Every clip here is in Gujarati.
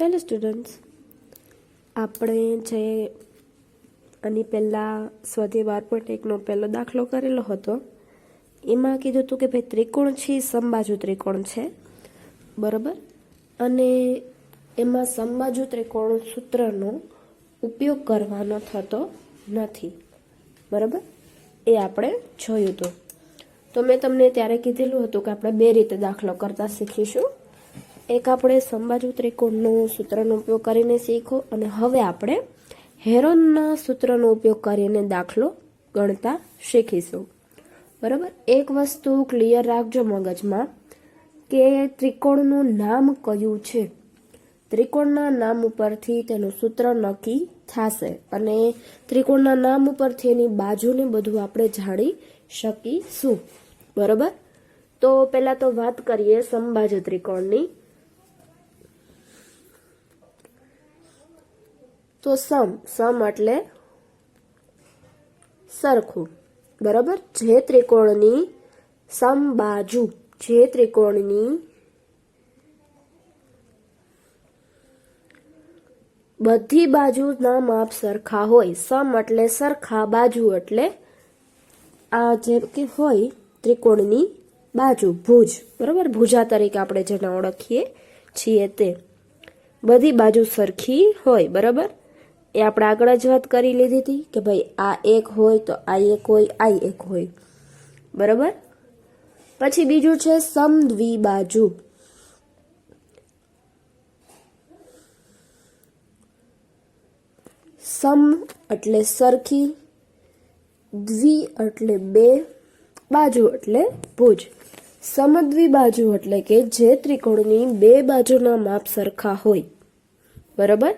હેલો સ્ટુડન્ટ્સ, આપણે જે આની પહેલાં સ્વાધ્યાય 12.1નો પહેલો દાખલો કરેલો હતો એમાં કીધું હતું કે ભાઈ ત્રિકોણ છે સમબાજુ ત્રિકોણ છે, બરાબર. અને એમાં સમબાજુ ત્રિકોણ સૂત્રનો ઉપયોગ કરવાનો થતો નથી, બરાબર. એ આપણે જોયું હતું. તો મેં તમને ત્યારે કીધેલું હતું કે આપણે બે રીતે દાખલો કરતા શીખીશું. એક આપણે સમબાજુ ત્રિકોણનો સૂત્રનો ઉપયોગ કરીને શીખો, અને હવે આપણે હેરોનના સૂત્રનો ઉપયોગ કરીને દાખલો ગણતા શીખીશું, બરાબર. એક વસ્તુ ક્લિયર રાખજો મગજમાં કે ત્રિકોણનું નામ કયું છે. ત્રિકોણના નામ ઉપરથી તેનું સૂત્ર નક્કી થશે, અને ત્રિકોણના નામ ઉપરથી એની બાજુને બધું આપણે જાણી શકીશું, બરાબર. તો પહેલા તો વાત કરીએ સમબાજુ ત્રિકોણની. તો સમ એટલે સરખું, બરાબર. જે ત્રિકોણની સમબાજુ, જે ત્રિકોણની બધી બાજુના માપ સરખા હોય. સમ એટલે સરખા, બાજુ એટલે આ જે કે હોય ત્રિકોણની બાજુ, ભુજ, બરાબર. ભુજા તરીકે આપણે જેને ઓળખીએ છીએ તે બધી બાજુ સરખી હોય, બરાબર. એ આપણે આગળ જ વાત કરી લીધી હતી કે ભાઈ આ એક હોય તો આ એક હોય, આ એક હોય, બરાબર. પછી બીજું છે સમદ્વિબાજુ. સમ એટલે સરખી, દ્વિ એટલે બે, બાજુ એટલે ભુજ. સમદ્વિબાજુ એટલે કે જે ત્રિકોણની બે બાજુના માપ સરખા હોય, બરાબર.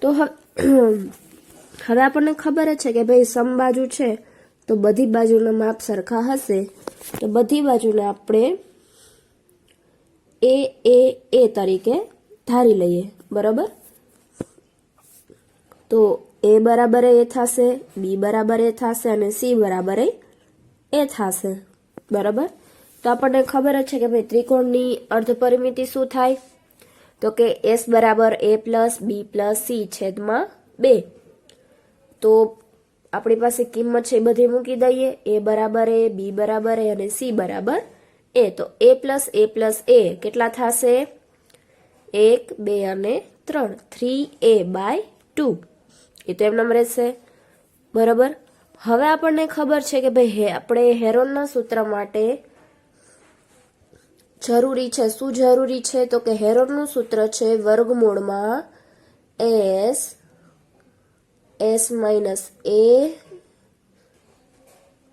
તો હવે આપણને ખબર જ છે કે ભાઈ સમબાજુ છે તો બધી બાજુના માપ સરખા હશે, તો બધી બાજુને આપણે એ તરીકે ધારી લઈએ, બરાબર. તો એ બરાબર એ થશે, બી બરાબર એ થશે, અને સી બરાબર એ થશે, બરાબર. તો આપણને ખબર જ છે કે ભાઈ ત્રિકોણની અર્ધપરિમિતિ શું થાય, તો કે એસ બરાબર એ પ્લસ બી પ્લસ સી છેદમાં 2. તો આપણી પાસે કિંમત છે એ બધી મૂકી દઈએ. એ બરાબર એ, બી બરાબર એ, અને સી બરાબર એ. તો એ પ્લસ એ કેટલા થશે? 1, 2 અને 3, 3a/2. એ તો એમ રહેશે, બરાબર. હવે આપણને ખબર છે કે ભાઈ આપણે હેરોનના સૂત્ર માટે જરૂરી છે, શું જરૂરી છે? તો કે હેરોનનું સૂત્ર છે વર્ગમૂળમાં s માઇનસ a,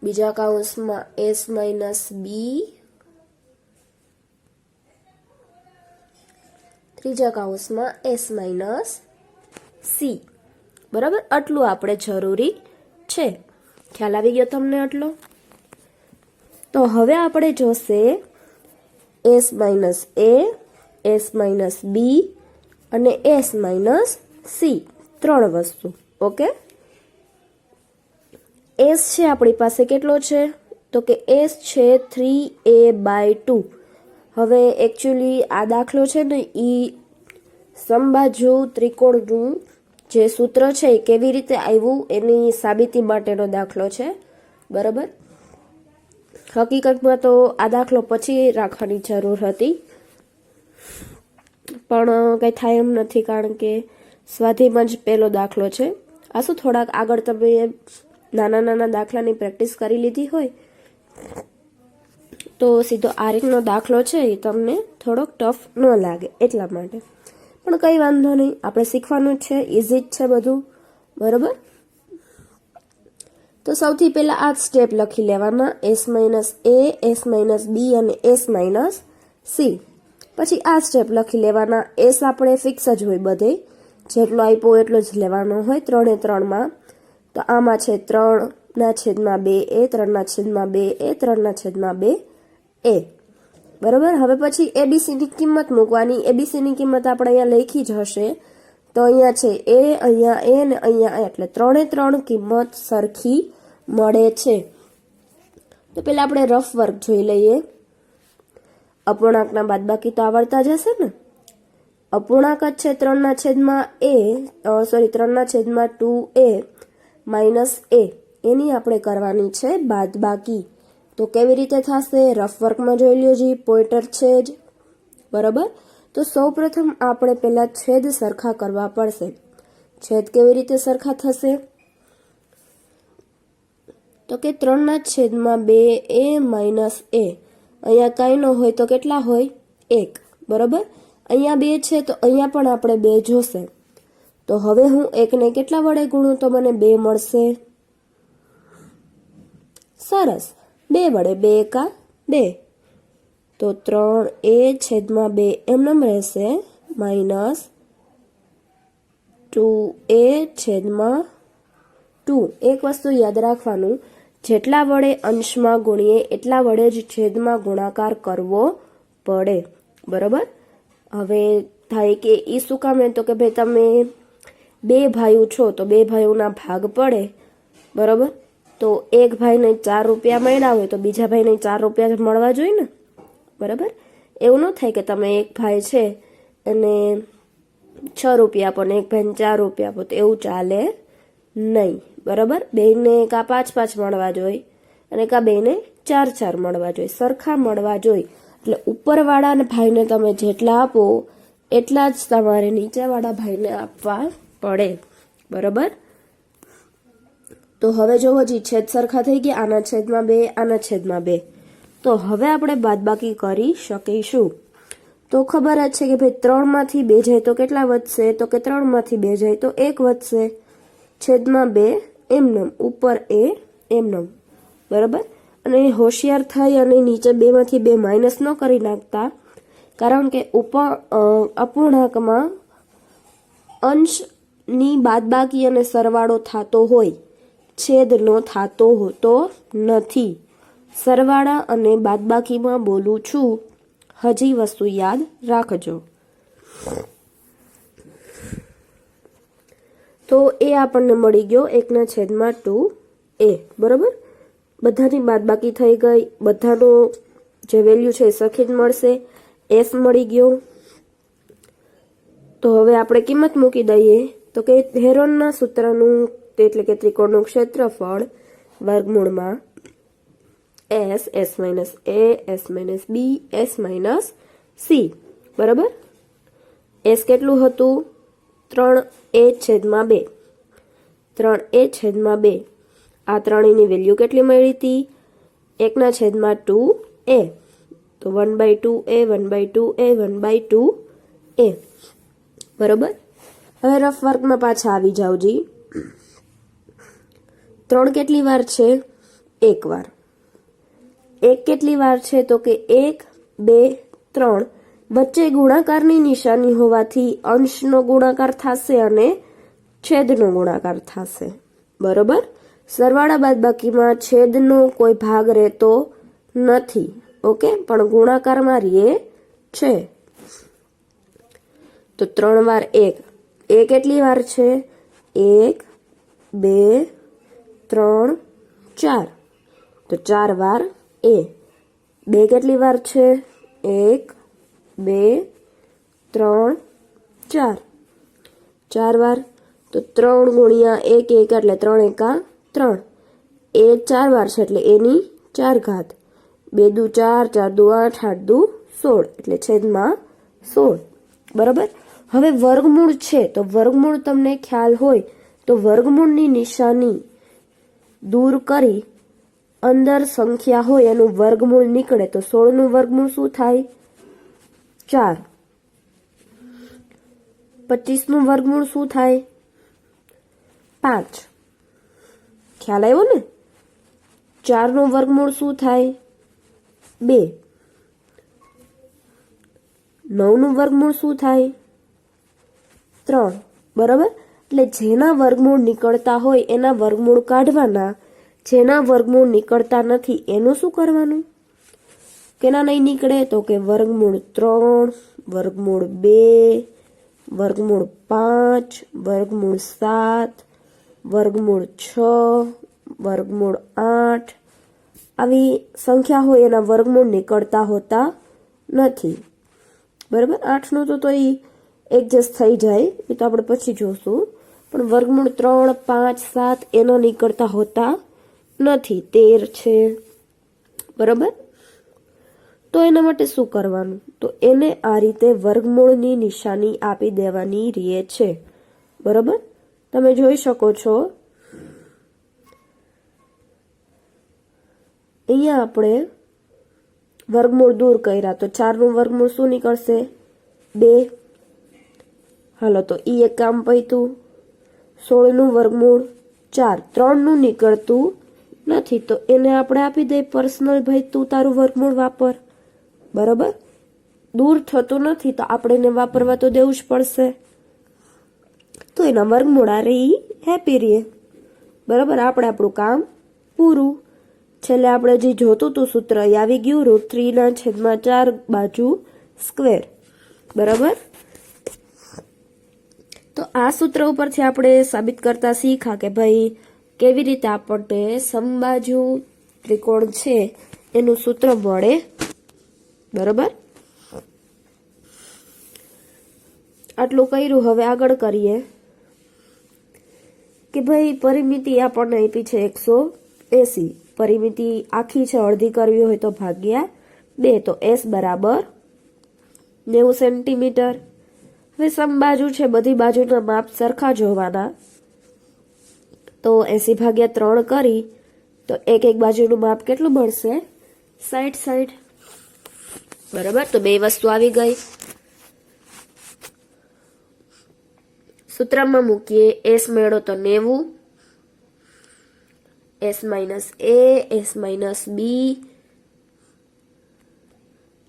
બીજા કૌંસમાં s માઇનસ બી, ત્રીજા કૌંસમાં s માઇનસ સી, બરાબર. આટલું આપણે જરૂરી છે. ખ્યાલ આવી ગયો તમને આટલો? તો હવે આપણે જોશે s minus a, s minus B અને s માઇનસ સી, 3 વસ્તુ. ઓકે, s છે આપણી પાસે કેટલો છે? તો કે s છે 3a/2. હવે એકચ્યુઅલી આ દાખલો છે ને એ સમબાજુ ત્રિકોણનું જે સૂત્ર છે એ કેવી રીતે આવ્યું એની સાબિતી માટેનો દાખલો છે, બરાબર. હકીકતમાં તો આ દાખલો પછી રાખવાની જરૂર હતી, પણ કંઈ થાય એમ નથી, કારણ કે સ્વાધ્યાયમાં જ પહેલો દાખલો છે. આ શું થોડાક આગળ તમે નાના નાના દાખલાની પ્રેક્ટિસ કરી લીધી હોય તો સીધો આ રીતનો દાખલો છે એ તમને થોડોક ટફ ન લાગે, એટલા માટે. પણ કંઈ વાંધો નહીં, આપણે શીખવાનું જ છે, ઇઝી જ છે બધું, બરાબર. તો સૌથી પહેલા આ જ સ્ટેપ લખી લેવાના, s minus a, s minus B અને s માઇનસ સી. પછી આ સ્ટેપ લખી લેવાના. s આપણે ફિક્સ જ હોય બધે, જેટલો આપ્યો એટલો જ લેવાનો હોય 3 એ 3માં. તો આમાં છે 3/2a, 3/2a, 3/2a, બરાબર. હવે પછી એબીસીની કિંમત મૂકવાની. એબીસીની કિંમત આપણે અહીંયા લખી જ હશે. તો અહીંયા છે a, અહીંયા a ને અહીંયા a, એટલે 3 એ 3 કિંમત સરખી મળે છે. તો પહેલા આપણે રફ વર્ક જોઈ લઈએ. અપૂર્ણાંકના બાદબાકી તો આવડતા જ હશે ને. અપૂર્ણાંક જ છે 3/2a માઇનસ a, એની આપણે કરવાની છે બાદબાકી. તો કેવી રીતે થશે? રફ વર્કમાં જોઈ લ્યો જી, પોઈન્ટર છે જ, બરાબર. તો સૌપ્રથમ આપણે પહેલા છેદ સરખા કરવા પડશે. છેદ કેવી રીતે સરખા થશે? તો કે 3/2a માઇનસ a, અહીંયા કાંઈ ન હોય તો કેટલા હોય? 1, બરાબર. અહીંયા 2 છે તો અહીંયા પણ આપણે 2 જોશે. તો હવે હું 1 ને કેટલા વડે ગુણું તો મને 2 મળશે? સરસ, 2 વડે, 2 એકા 2, તો 3a/2 એમનેમ રહેશે, માઇનસ 2a/2. એક વસ્તુ યાદ રાખવાનું, જેટલા વડે અંશમાં ગુણીએ એટલા વડે જ છેદમાં ગુણાકાર કરવો પડે, બરાબર. હવે થાય કે એ શું કામ? તો કે ભાઈ તમે 2 ભાઈઓ છો તો 2 ભાઈઓના ભાગ પડે, બરાબર. તો એક ભાઈને 4 રૂપિયા મળ્યા હોય તો બીજા ભાઈને 4 રૂપિયા મળવા જોઈએ ને, બરાબર. એવું ન થાય કે તમે એક ભાઈ છે અને 6 રૂપિયા આપો ને એક ભાઈને 4 રૂપિયા આપો, તો એવું ચાલે નહીં, બરાબર. બેને કા 5 મળવા જોઈએ અને કા બેને 4 મળવા જોઈએ, સરખા મળવા જોઈએ. એટલે ઉપરવાળા ભાઈને તમે જેટલા આપો એટલા જ તમારે નીચેવાળા ભાઈને આપવા પડે, બરાબર. તો હવે જોવો જી, છેદ સરખા થઈ ગયા, આના છેદમાં 2, આના છેદમાં 2. તો હવે આપણે બાદબાકી કરી શકીશું. તો ખબર જ છે કે ભાઈ 3માંથી 2 જાય તો કેટલા વધશે? તો કે 3માંથી 2 જાય તો 1 વધશે, છેદમાં 2 એમનેમ, ઉપર a એમનેમ, બરાબર. અને હોશિયાર થઈ અને નીચે 2માંથી 2 માઇનસ ન કરી નાખતા, કારણ કે અપૂર્ણાંકમાં અંશની બાદબાકી અને સરવાળો થતો હોય, છેદ નો થતો હોતો નથી. સરવાળા અને બાદબાકીમાં બોલું છું, હજી વસ્તુ યાદ રાખજો. તો એ આપણને મળી ગયો 1/2a, બરાબર. બધાની બાદબાકી થઈ ગઈ, બધાનો જે વેલ્યુ છે એ સરખી જ મળશે, s મળી ગયો. તો હવે આપણે કિંમત મૂકી દઈએ. તો કે હેરોનના સૂત્રનું, એટલે કે ત્રિકોણનું ક્ષેત્રફળ વર્ગમૂળમાં s, s minus a, s minus b, s minus c, બરાબર. s કેટલું હતું? 3a/2, 3a/2. આ ત્રણેયની વેલ્યુ કેટલી મળી હતી? 1/2a. તો 1/2a, 1/2a, 1/2a, બરાબર. હવે રફ વર્કમાં પાછા આવી જાવ જી. 3 કેટલી વાર છે? 1 વાર. 1 કેટલી વાર છે? તો કે 1, 2, 3. વચ્ચે ગુણાકારની નિશાની હોવાથી અંશનો ગુણાકાર થશે અને છેદનો ગુણાકાર થશે, બરાબર. સરવાળા બાદબાકીમાં છેદનો કોઈ ભાગ રહેતો નથી, ઓકે, પણ ગુણાકારમાં રહે છે. તો 3 વાર 1, એ કેટલી વાર છે? 1, 2, 3, 4. તો 4 વાર a. 2 કેટલી વાર છે? 1, 2, 3, 4. 4 વાર. તો 3 ગુણ્યા 1, 1 એટલે 3 એકા 3. એ 4 વાર છે એટલે એની 4 ઘાત. 2 દુ 4, 4 દુ 8, 8 દુ 16, એટલે છેદમાં 16, બરાબર. હવે વર્ગમૂળ છે તો વર્ગમૂળ તમને ખ્યાલ હોય તો વર્ગમૂળની નિશાની દૂર કરી અંદર સંખ્યા હોય એનું વર્ગમૂળ નીકળે તો 16 નું વર્ગમૂળ શું થાય? 4. 25 નું વર્ગમૂળ શું થાય? 5. ખ્યાલ આવ્યો ને? 4 નું વર્ગમૂળ શું થાય? 2. 9 નું વર્ગમૂળ શું થાય? 3, બરાબર. એટલે જેના વર્ગમૂળ નીકળતા હોય એના વર્ગમૂળ કાઢવાના, જેના વર્ગમૂળ નીકળતા નથી એનું શું કરવાનું? કેના નહીં નીકળે? તો કે વર્ગમૂળ 3, વર્ગમૂળ 2, વર્ગમૂળ 5, વર્ગમૂળ 7, વર્ગમૂળ 6, વર્ગમૂળ 8. આવી સંખ્યા હોય એના વર્ગમૂળ નીકળતા હોતા નથી. બરાબર, 8નું તો એ એડજસ્ટ થઈ જાય, એ તો આપણે પછી જોશું. પણ વર્ગમૂળ 3, 5, 7 એના નીકળતા હોતા નથી. 13 છે. બરાબર, તો એના માટે શું કરવાનું? તો એને આ રીતે વર્ગમૂળની નિશાની આપી દેવાની રહે છે. બરાબર, તમે જોઈ શકો છો અહીંયા આપણે વર્ગમૂળ દૂર કર્યા તો 4નું વર્ગમૂળ શું નીકળશે? 2. હાલો, તો એક કામ પૈતું. 16નું વર્ગમૂળ 4, 3નું નીકળતું નથી, તો એને આપણે આપી દઈએ પર્સનલ, ભાઈ તું તારું વર્ગમૂળ વાપર. બરાબર, દૂર થતું નથી તો આપણે એને વાપરવા તો દેવું જ પડશે. તો એના વર્ગમૂળ આ રહી હેપી રહે. બરાબર, આપણે આપણું કામ પૂરું. છેલ્લે આપણે જે જોતું હતું સૂત્ર આવી ગયું, √3/4 બાજુ સ્ક્વેર. બરાબર, તો આ સૂત્ર ઉપરથી આપણે સાબિત કરતા શીખ્યા કે ભાઈ કેવી રીતે આપણને સમબાજુ ત્રિકોણ છે એનું સૂત્ર મળે. બરાબર, આટલું કર્યું. હવે આગળ કરીએ કે ભાઈ પરિમિતિ આપણને આપી છે 180. પરિમિતિ આખી છે, અડધી કરવી હોય તો ભાગ્યા 2, તો S બરાબર 90 સેન્ટીમીટર. હવે સમબાજુ છે, બધી બાજુના માપ સરખા જોવાના. તો 80/3 કરી તો એક બાજુનું માપ કેટલું મળશે? 60. બરાબર, તો બે વસ્તુ આવી ગઈ. સૂત્રમાં મૂકીએ. S મેળો તો 90, S - S - B.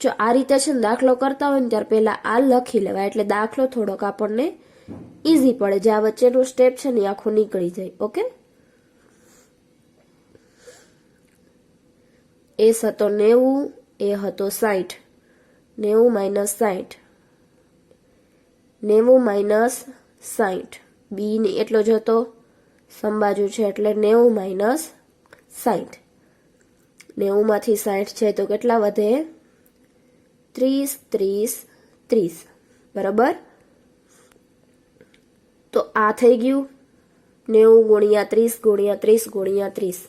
જો આ રીતે છે ને દાખલો કરતા હોય ને ત્યારે પહેલા આ લખી લેવાય, એટલે દાખલો થોડોક આપણને ઈઝી પડે. જે આ વચ્ચેનું સ્ટેપ છે ને આખું નીકળી જાય. ઓકે, S હતો 90, A હતો 60. 90 - 60, 90 - 60. B ની એટલો જ હતો, સમબાજુ છે એટલે 90 - 60. 90 માંથી 60 છે તો કેટલા વધે? 30, 30, 30. બરાબર, તો આ થઈ ગયું 90 × 30 × 30 × 30.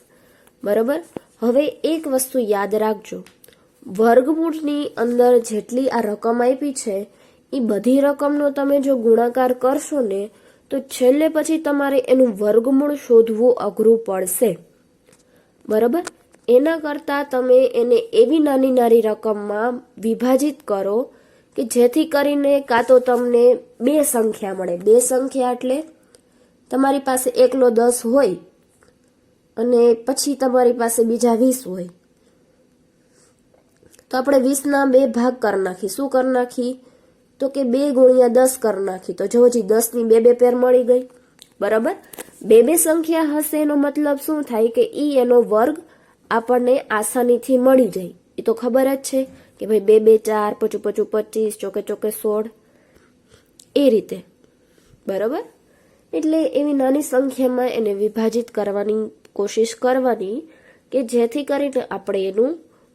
બરાબર, હવે એક વસ્તુ યાદ રાખજો, વર્ગમૂળની અંદર જેટલી આ રકમ આપી છે એ બધી રકમનો તમે જો ગુણાકાર કરશો ને તો છેલ્લે પછી તમારે એનું વર્ગમૂળ શોધવું અઘરું પડશે. બરાબર, એના કરતાં તમે એને એવી નાની નાની રકમમાં વિભાજિત કરો કે જેથી કરીને કાં તો તમને 2 સંખ્યા મળે. 2 સંખ્યા એટલે તમારી પાસે એકલો 10 હોય અને પછી તમારી પાસે બીજા 20 હોય, તો આપણે 20ના 2 ભાગ કરી નાખી. શું કરી નાખી? તો કે 2 × 10 કરી નાખી. તો જો હજી 10ની 2 પેર મળી ગઈ. બરાબર, 2 સંખ્યા હશે એનો મતલબ શું થાય કે એનો વર્ગ આપણને આસાનીથી મળી જાય. એ તો ખબર જ છે કે ભાઈ 2 2 4, 5 5 25, ચોકે ચોકે 16, એ રીતે. બરાબર, એટલે એવી નાની સંખ્યામાં એને વિભાજિત કરવાની કોશિશ કરવાની કે જેથી કરીને આપણે એનું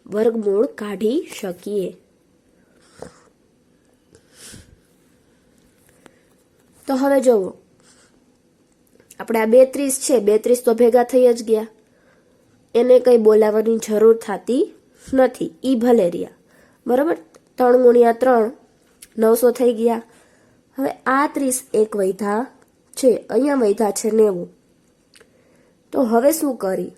વર્ગમૂળ કાઢી શકીએ. તો હવે જુઓ, આપણે આ 32 છે, 32 તો ભેગા થઈ જ ગયા, એને કંઈ બોલાવવાની જરૂર થતી નથી. ઈ ભલે રહ્યા. બરાબર, 3 × 3 900 થઈ ગયા. હવે આ 30 એક વૈધા છે, અહીંયા વૈધા છે 90. તો હવે શું કરી?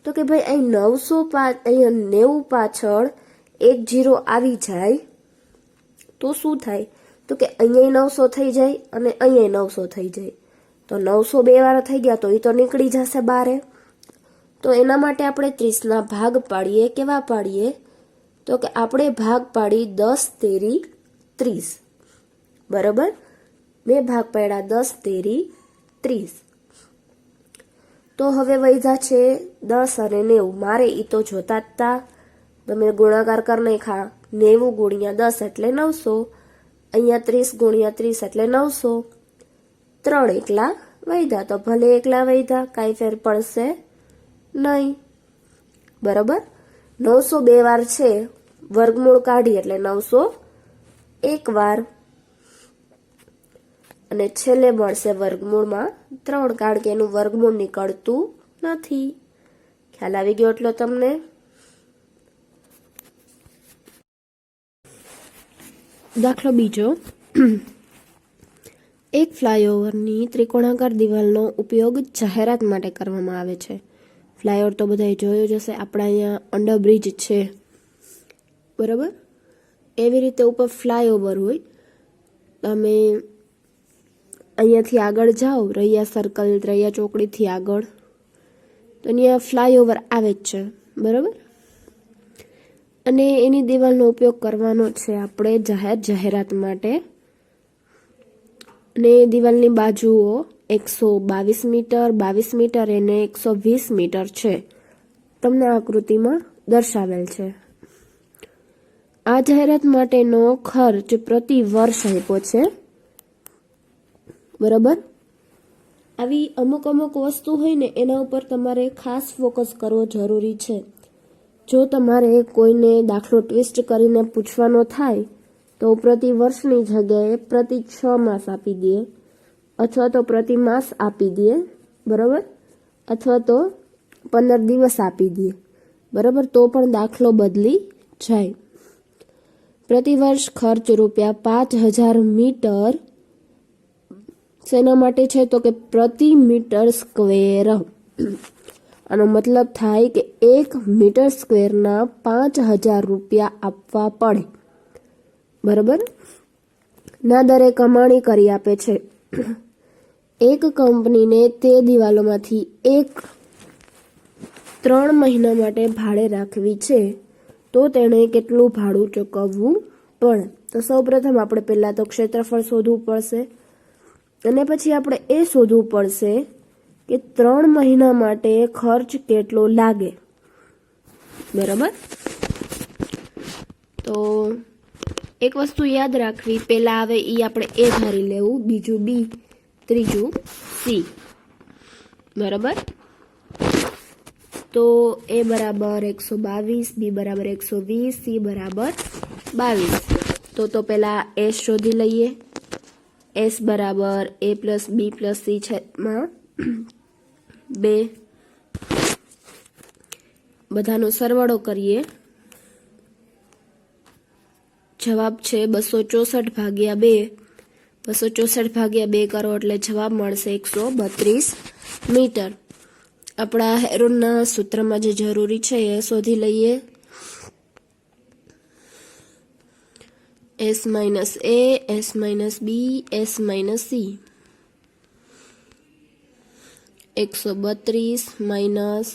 તો કે ભાઈ અહીં 900 અહીંયા 90 પાછળ 1 0 આવી જાય તો શું થાય? તો કે અહીંયા 900 થઈ જાય અને અહીંયા 900 થઈ જાય. તો 900 2 વાર થઈ ગયા તો એ તો નીકળી જશે બારે. તો એના માટે આપણે 30ના ભાગ પાડીએ. કેવા પાડીએ? તો કે આપણે ભાગ પાડી 10 તેરી 30. બરાબર, 2 ભાગ પાડ્યા 10 તેરી 30. તો હવે વૈધા છે 10 અને 90. મારે એ તો જોતા જ તા, તમે ગુણાકાર કરી નાખા. 90 × 10 એટલે 900, અહીંયા 30 × 30 એટલે 900. 3 એકલા વૈધા તો ભલે એકલા વૈધા, કાંઈ ફેર પડશે નહીં. બરાબર, 902 વાર છે, વર્ગમૂળ કાઢી એટલે 901 વાર, અને છેલ્લે મળશે વર્ગમૂળમાં 3, કારણ કે એનું વર્ગમૂળ નીકળતું નથી. ખ્યાલ આવી ગયો એટલો તમને? દાખલો બીજો. એક ફ્લાયઓવરની ત્રિકોણાકાર દિવાલનો ઉપયોગ જાહેરાત માટે કરવામાં આવે છે. ફ્લાયઓવર તો બધાએ જોયું જ હશે, આપણા અહીંયા અંડરબ્રિજ છે, બરાબર? એવી રીતે ઉપર ફ્લાયઓવર હોય. તમે અહીંયાથી આગળ જાઓ, રૈયા સર્કલ, રૈયા ચોકડીથી આગળ, તો અહીંયા ફ્લાયઓવર આવે જ છે, બરાબર? અને એની દિવાલનો ઉપયોગ કરવાનો છે આપણે જાહેરાત માટે. અને દિવાલની બાજુઓ 122 મીટર, 22 મીટર અને 120 મીટર છે, તમને આકૃતિમાં દર્શાવેલ છે. આ જાહેરાત માટેનો ખર્ચ પ્રતિ વર્ષ આપ્યો છે, બરાબર? આવી અમુક વસ્તુ હોય ને, એના ઉપર તમારે ખાસ ફોકસ કરવો જરૂરી છે. જો તમારે કોઈને દાખલો ટ્વિસ્ટ કરીને પૂછવાનો થાય તો પ્રતિ વર્ષની જગ્યાએ પ્રતિ 6 માસ આપી દે, અથવા તો પ્રતિ માસ આપી દે, બરાબર? અથવા તો 15 દિવસ આપી દે, બરાબર? તો પણ દાખલો બદલી જાય. પ્રતિ વર્ષ ખર્ચ ₹5000 મીટર. શેના માટે છે? તો કે પ્રતિ મીટર સ્ક્વેર. આનો મતલબ થાય કે 1 મીટર સ્ક્વેરના ₹5000 આપવા પડે, બરાબર? ના દરે કમાણી કરી આપે છે. એક કંપનીને તે દિવાલોમાંથી એક 3 મહિના માટે ભાડે રાખવી છે, તો તેણે કેટલું ભાડું ચૂકવવું પડે? તો સૌપ્રથમ આપણે પહેલાં તો ક્ષેત્રફળ શોધવું પડશે, અને પછી આપણે એ શોધવું પડશે કે 3 મહિના માટે ખર્ચ કેટલો લાગે, બરાબર? તો એક વસ્તુ યાદ રાખવી, પહેલા આવે એ આપણે એ ધારી લેવું, બીજું બી, ત્રીજું સી, બરાબર? તો એ બરાબર 122, બી બરાબર 120, સી બરાબર 22. તો પહેલા એસ શોધી લઈએ. એસ બરાબર a plus B plus C છેદમાં 2. બધાનો સરવાળો કરીએ. જવાબ છે 264 ભાગ્યા 2. 264 ભાગ્યા 2 કરો એટલે જવાબ મળશે 132 મીટર. આપણા હેરોનના સૂત્રમાં જે જરૂરી છે એ શોધી લઈએ. S minus A, S minus B, S minus C. 132 minus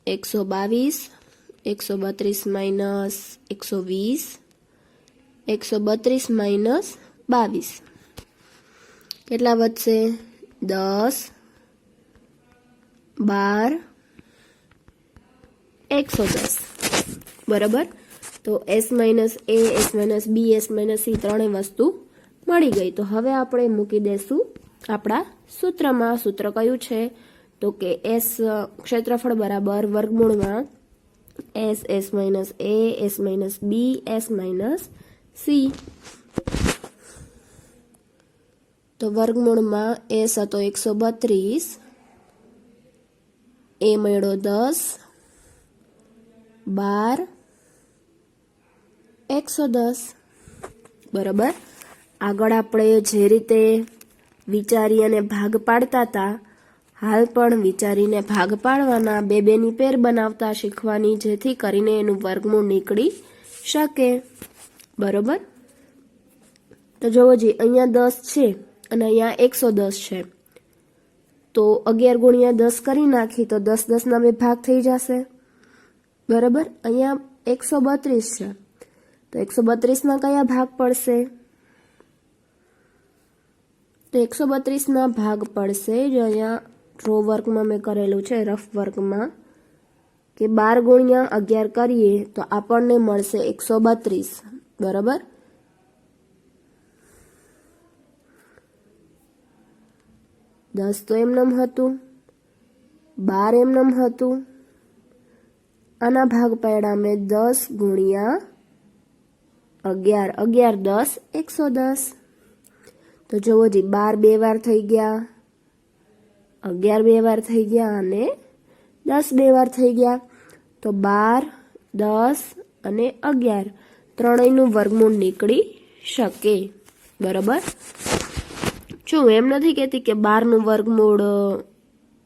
122, 132 minus 120, 132 minus 22. કેટલા વધશે? 10, 12, 110, બરાબર? તો S minus A, S minus B, S minus C ત્રણેય વસ્તુ મળી ગઈ. તો હવે આપણે મૂકી દઈશું આપણા સૂત્રમાં. સૂત્ર કયું છે? તો કે S ક્ષેત્રફળ બરાબર વર્ગમૂળમાં S minus A, S minus B, S minus C. તો વર્ગમૂળમાં S હતો 132, A મળ્યો 10, 12, 110, બરાબર? આગળ આપણે જે રીતે વિચારી અને ભાગ પાડતા હતા, હાલ પણ વિચારીને ભાગ પાડવાના, બેની પેર બનાવતા શીખવાની, જેથી કરીને એનું વર્ગમૂળ નીકળી શકે, બરાબર? તો જોવો જી, અહીંયા 10 છે અને અહીંયા 110 છે, તો 11 ગુણ્યા 10 કરી નાખી તો 10 ના 2 ભાગ થઈ જશે, બરાબર? અહીંયા 132 છે, તો 132ના કયા ભાગ પડશે? તો 132ના ભાગ પડશે, જો અહીંયા રો વર્કમાં મેં કરેલું છે, રફ વર્કમાં, કે 12 ગુણ્યા 11 કરીએ તો આપણને મળશે 132, બરાબર? દસ તો એમનેમ હતું, 12 એમનેમ હતું, આના ભાગ પાડ્યા મેં 10 ગુણ્યા 11, 11 10 110. તો જુઓ જી 12 બે વાર થઈ ગયા, 11 બે વાર થઈ ગયા અને 10 બે વાર થઈ ગયા. તો 12, 10 અને 11 ત્રણેયનું વર્ગમૂળ નીકળી શકે. બરાબર. જો હું એમ નથી કહેતી કે 12નું વર્ગમૂળ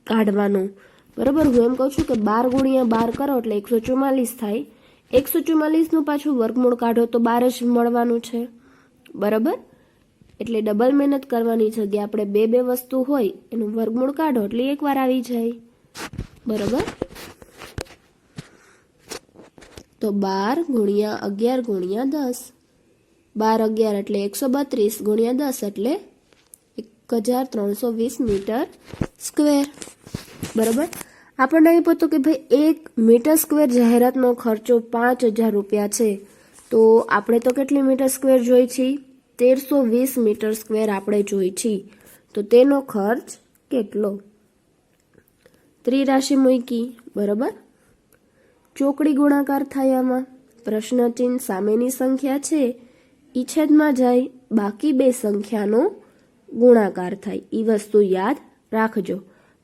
કાઢવાનું. બરાબર, હું એમ કહું છું કે 12 ગુણ્યા 12 કરો એટલે 144 થાય. 144નું પાછું વર્ગમૂળ કાઢો તો 12 જ મળવાનું છે. બરાબર, એટલે ડબલ મહેનત કરવાની જગ્યાએ આપણે બે વસ્તુ હોય એનું વર્ગમૂળ કાઢો એટલે એકવાર આવી જાય. બરાબર, તો 12 ગુણ્યા 11 ગુણ્યા 10, 12 11 એટલે 132 ગુણ્યા 10 એટલે 1320 મીટર સ્ક્વેર. બરાબર, આપણને એ પૂછતું કે ભાઈ 1 મીટર સ્ક્વેર જાહેરાતનો ખર્ચો 5000 રૂપિયા છે, તો આપણે તો કેટલી મીટર સ્ક્વેર જોઈ છે? 1320 મીટર સ્ક્વેર આપણે જોઈ છે. તો તેનો ખર્ચ કેટલો? ત્રિરાશિ મૂકી. બરાબર, ચોકડી ગુણાકાર થાય. આમાં પ્રશ્ન ચિહ્ન સામેની સંખ્યા છે ઈ છેદમાં જાય, બાકી બે સંખ્યાનો ગુણાકાર થાય. એ વસ્તુ યાદ રાખજો.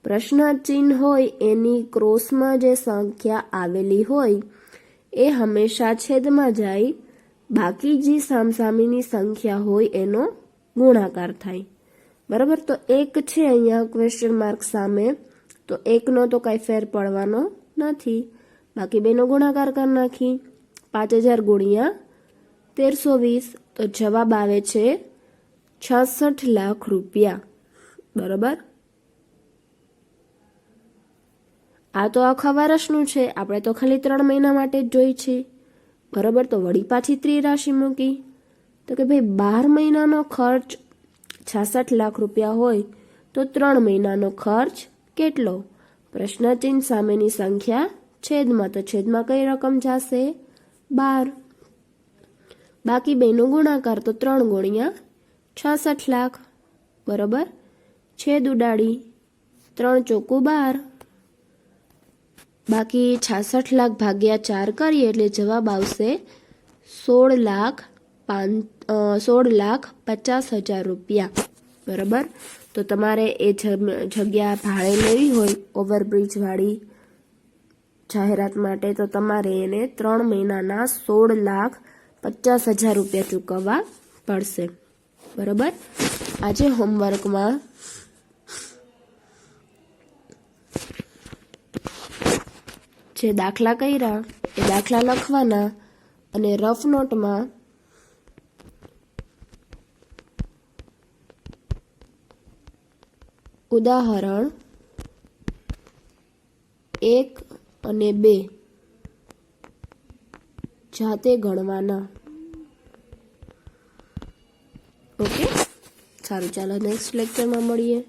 પ્રશ્ન ચિહ્ન હોય એની ક્રોસમાં જે સંખ્યા આવેલી હોય એ હંમેશા છેદમાં જાય, બાકી જે સામસામેની સંખ્યા હોય એનો ગુણાકાર થાય. બરાબર, તો 1 છે અહીંયા ક્વેશ્ચન માર્ક સામે, તો 1નો તો કાંઈ ફેર પડવાનો નથી, બાકી બેનો ગુણાકાર કરી નાખી. 5000 ગુણ્યા 1320, તો જવાબ આવે છે 66 લાખ રૂપિયા. બરાબર, આ તો આખા વર્ષનું છે, આપણે તો ખાલી 3 મહિના માટે જ જોઈ છે. બરાબર, તો વળી પાછી ત્રિરાશિ મૂકી. તો કે ભાઈ 12 મહિનાનો ખર્ચ 66 લાખ રૂપિયા હોય તો 3 મહિનાનો ખર્ચ કેટલો? પ્રશ્ન ચિહ્ન સામેની સંખ્યા છેદમાં, તો છેદમાં કઈ રકમ જશે? 12. બાકી બેનો ગુણાકાર, તો 3 ગુણ્યા 66 લાખ. બરાબર, છેદ ઉડાડી, 3 ચોકું 12, બાકી 66 લાખ ભાગ્યા 4 કરીએ એટલે જવાબ આવશે 16,50,000 રૂપિયા. બરાબર, તો તમારે એ જગ્યા ભાડે લેવી હોય ઓવરબ્રિજ વાળી જાહેરાત માટે, તો તમારે એને 3 મહિનાના 16,50,000 રૂપિયા ચૂકવવા પડશે. બરાબર, આજે હોમવર્કમાં જે દાખલા કર્યા એ દાખલા લખવાના અને રફ નોટમાં ઉદાહરણ 1 અને 2 જાતે ગણવાના. ઓકે, સારું, ચાલો નેક્સ્ટ લેક્ચરમાં મળીએ.